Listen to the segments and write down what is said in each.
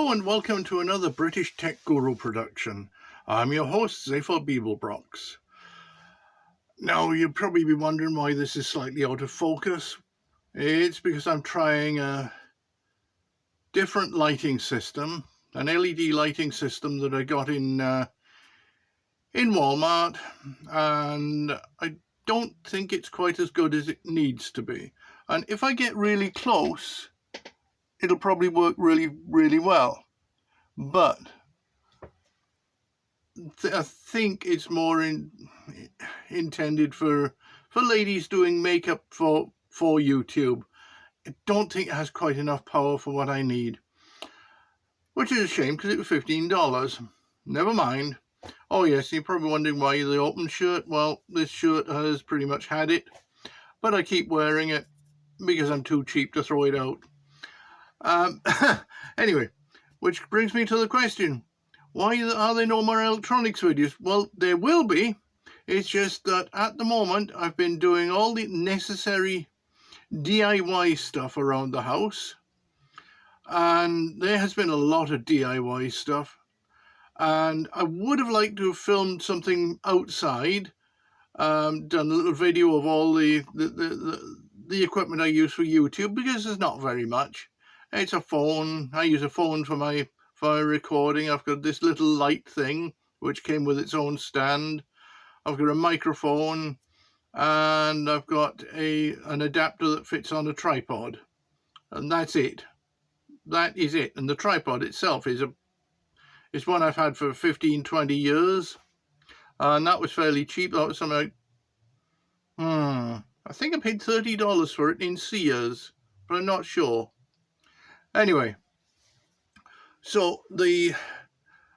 Hello and welcome to another British Tech Guru production. I'm your host, Zephyr Beeblebrox. Now, you'd probably be wondering why this is slightly out of focus. It's because I'm trying a different lighting system, an LED lighting system that I got in Walmart, and I don't think it's quite as good as it needs to be. And if I get really close, it'll probably work really, really well. But I think it's more intended for ladies doing makeup for YouTube. I don't think it has quite enough power for what I need, which is a shame because it was $15. Never mind. Oh yes, you're probably wondering why the open shirt. Well, this shirt has pretty much had it, but I keep wearing it because I'm too cheap to throw it out. Anyway, which brings me to the question. Why are there no more electronics videos? Well, there will be. It's just that at the moment I've been doing all the necessary DIY stuff around the house. And there has been a lot of DIY stuff. And I would have liked to have filmed something outside, done a little video of all the equipment I use for YouTube, because there's not very much. It's a phone. I use a phone for my recording. I've got this little light thing which came with its own stand. I've got a microphone, and I've got an adapter that fits on a tripod, and that's it. That is it. And the tripod itself is one I've had for 15-20 years, and that was fairly cheap. That was something like I think I paid $30 for it in Sears, but I'm not sure. Anyway, so the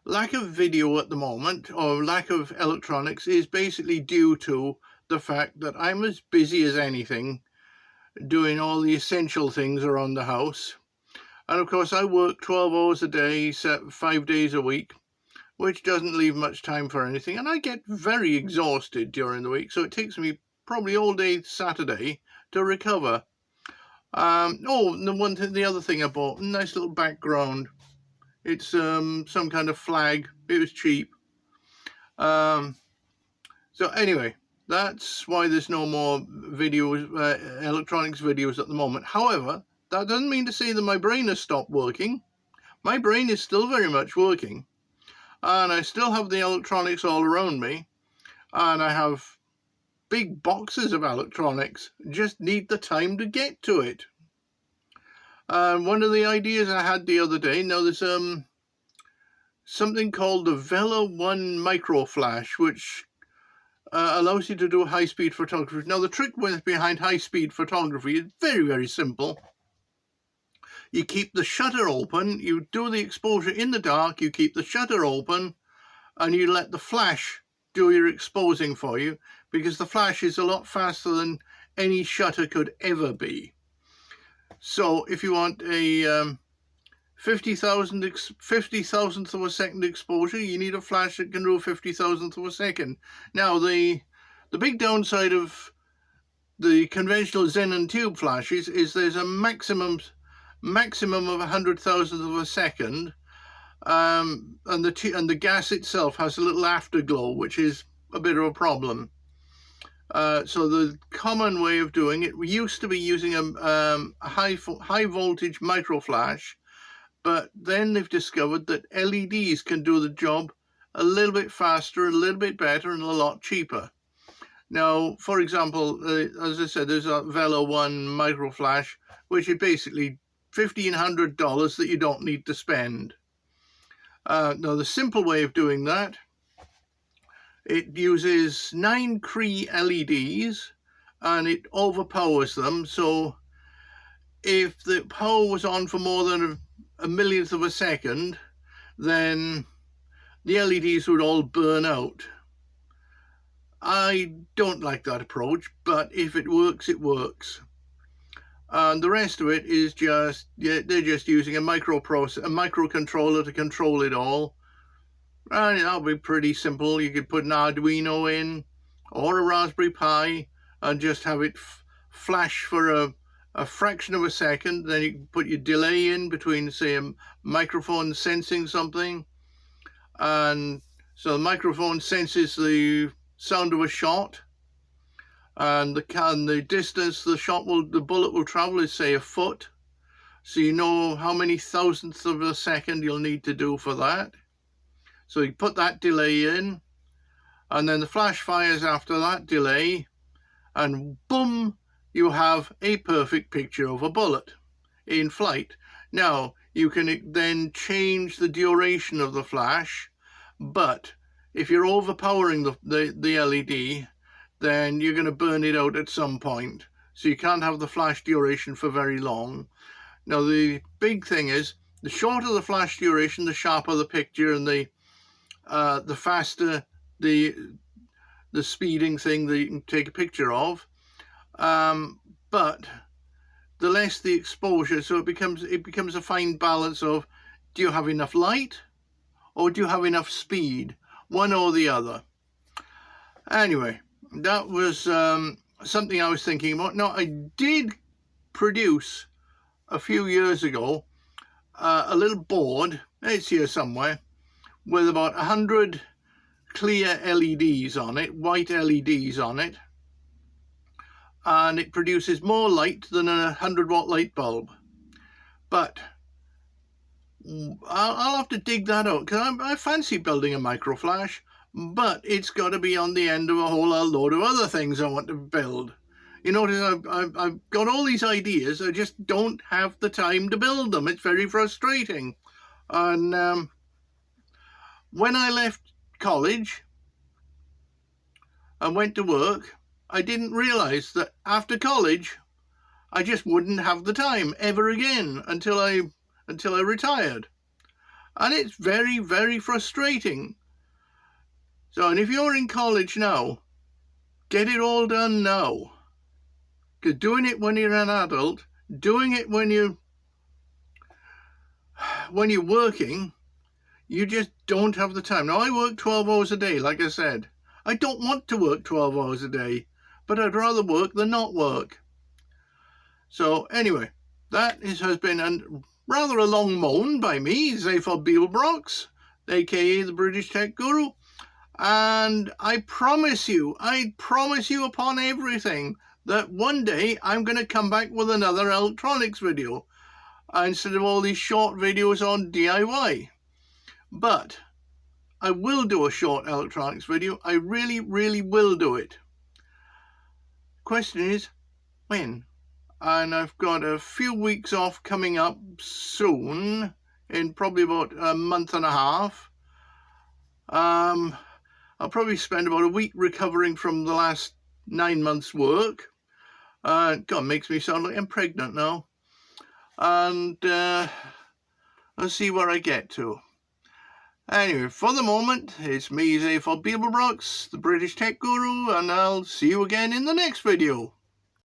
lack of video at the moment, or lack of electronics, is basically due to the fact that I'm as busy as anything doing all the essential things around the house. And of course I work 12 hours a day, 5 days a week, which doesn't leave much time for anything. And I get very exhausted during the week, so it takes me probably all day Saturday to recover. The other thing I bought, a nice little background. It's some kind of flag. It was cheap. So anyway, that's why there's no more videos, electronics videos at the moment. However, that doesn't mean to say that my brain has stopped working. My brain is still very much working, and I still have the electronics all around me, and I have big boxes of electronics. Just need the time to get to it. One of the ideas I had the other day, now there's something called the Vela 1 Micro Flash, which allows you to do high-speed photography. Now the trick behind high-speed photography is very, very simple. You keep the shutter open, you do the exposure in the dark, you keep the shutter open, and you let the flash do your exposing for you, because the flash is a lot faster than any shutter could ever be. So if you want a 50,000th of a second exposure, you need a flash that can do 50,000th of a second. Now the big downside of the conventional Xenon tube flashes is there's a maximum of 100,000th of a second, and the gas itself has a little afterglow, which is a bit of a problem. So the common way of doing it, we used to be using a high voltage micro flash, but then they've discovered that LEDs can do the job a little bit faster, a little bit better, and a lot cheaper. Now, for example, as I said, there's a Vela 1 micro flash, which is basically $1,500 that you don't need to spend. Now, the simple way of doing that, it uses 9 Cree LEDs, and it overpowers them. So if the power was on for more than a millionth of a second, then the LEDs would all burn out. I don't like that approach, but if it works, it works. And the rest of it is just, they're just using a microcontroller to control it all. And that'll be pretty simple. You could put an Arduino in, or a Raspberry Pi, and just have it flash for a a fraction of a second, then you can put your delay in between, say, a microphone sensing something, and so the microphone senses the sound of a shot, and the distance the bullet will travel is, say, a foot. So you know how many thousandths of a second you'll need to do for that. So you put that delay in, and then the flash fires after that delay, and boom, you have a perfect picture of a bullet in flight. Now, you can then change the duration of the flash, but if you're overpowering the LED, then you're going to burn it out at some point. So you can't have the flash duration for very long. Now, the big thing is, the shorter the flash duration, the sharper the picture, and the faster the speeding thing that you can take a picture of. But the less the exposure, so it becomes a fine balance of, do you have enough light or do you have enough speed? One or the other. Anyway, that was something I was thinking about. Now, I did produce a few years ago a little board, it's here somewhere, with about 100 clear LEDs on it, white LEDs on it, and it produces more light than a 100-watt light bulb. But I'll have to dig that out, because I fancy building a microflash, but it's got to be on the end of a whole load of other things I want to build. You notice I've got all these ideas, I just don't have the time to build them. It's very frustrating. And when I left college and went to work, I didn't realize that after college I just wouldn't have the time ever again until I retired. And it's very, very frustrating. So, and if you're in college now, get it all done now. Because doing it when you're an adult, doing it when you're working, you just don't have the time. Now, I work 12 hours a day, like I said. I don't want to work 12 hours a day, but I'd rather work than not work. So anyway, that has been rather a long moan by me, Zaphod Beeblebrox, aka the British Tech Guru. And I promise you upon everything, that one day I'm going to come back with another electronics video instead of all these short videos on DIY. But I will do a short electronics video. I really, really will do it. Question is, when? And I've got a few weeks off coming up soon, in probably about a month and a half. I'll probably spend about a week recovering from the last 9 months' work. God, makes me sound like I'm pregnant now. And I'll see where I get to. Anyway, for the moment, it's me, Zaphod Beeblebrox, the British Tech Guru, and I'll see you again in the next video.